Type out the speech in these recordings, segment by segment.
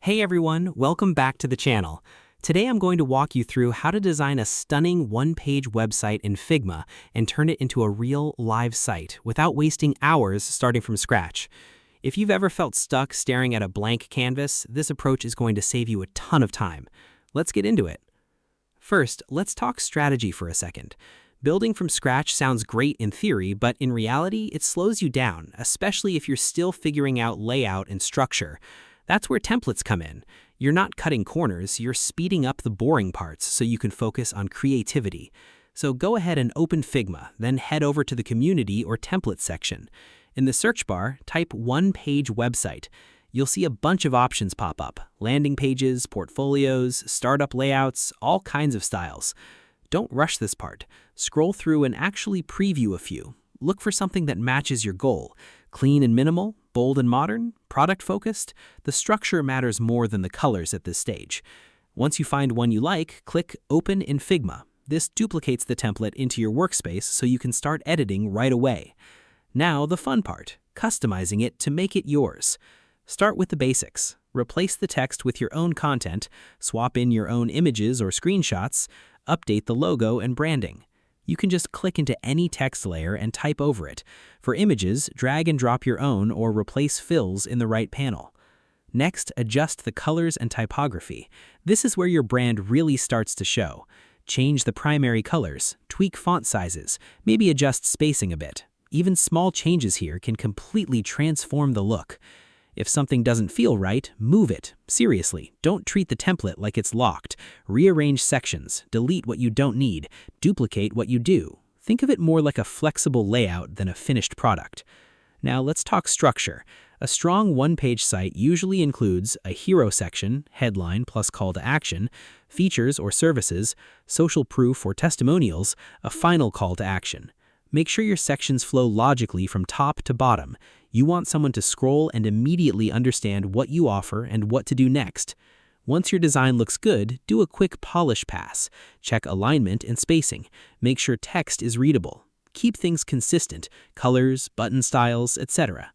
Hey everyone, welcome back to the channel. Today I'm going to walk you through how to design a stunning one-page website in Figma and turn it into a real live site without wasting hours starting from scratch. If you've ever felt stuck staring at a blank canvas, this approach is going to save you a ton of time. Let's get into it. First, let's talk strategy for a second. Building from scratch sounds great in theory, but in reality, it slows you down, especially if you're still figuring out layout and structure. That's where templates come in. You're not cutting corners, you're speeding up the boring parts so you can focus on creativity. So go ahead and open Figma, then head over to the Community or Template section. In the search bar, type one-page website. You'll see a bunch of options pop up: landing pages, portfolios, startup layouts, all kinds of styles. Don't rush this part. Scroll through and actually preview a few. Look for something that matches your goal. Clean and minimal, bold and modern, product-focused. The structure matters more than the colors at this stage. Once you find one you like, click Open in Figma. This duplicates the template into your workspace so you can start editing right away. Now the fun part, customizing it to make it yours. Start with the basics. Replace the text with your own content, swap in your own images or screenshots, update the logo and branding. You can just click into any text layer and type over it. For images, drag and drop your own or replace fills in the right panel. Next, adjust the colors and typography. This is where your brand really starts to show. Change the primary colors, tweak font sizes, maybe adjust spacing a bit. Even small changes here can completely transform the look. If something doesn't feel right, move it. Seriously, don't treat the template like it's locked. Rearrange sections, delete what you don't need, duplicate what you do. Think of it more like a flexible layout than a finished product. Now let's talk structure. A strong one-page site usually includes a hero section, headline plus call to action, features or services, social proof or testimonials, a final call to action. Make sure your sections flow logically from top to bottom. You want someone to scroll and immediately understand what you offer and what to do next. Once your design looks good, do a quick polish pass. Check alignment and spacing. Make sure text is readable. Keep things consistent, colors, button styles, etc.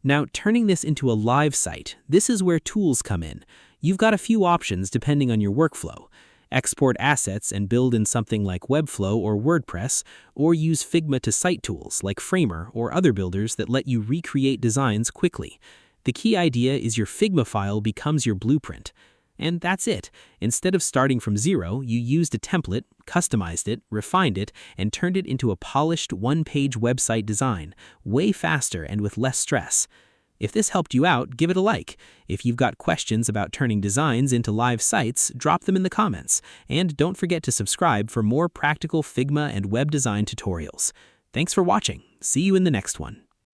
Now, turning this into a live site, this is where tools come in. You've got a few options depending on your workflow. Export assets and build in something like Webflow or WordPress, or use Figma to site tools like Framer or other builders that let you recreate designs quickly. The key idea is your Figma file becomes your blueprint. And that's it. Instead of starting from zero, you used a template, customized it, refined it, and turned it into a polished one-page website design, way faster and with less stress. If this helped you out, give it a like. If you've got questions about turning designs into live sites, drop them in the comments. And don't forget to subscribe for more practical Figma and web design tutorials. Thanks for watching. See you in the next one.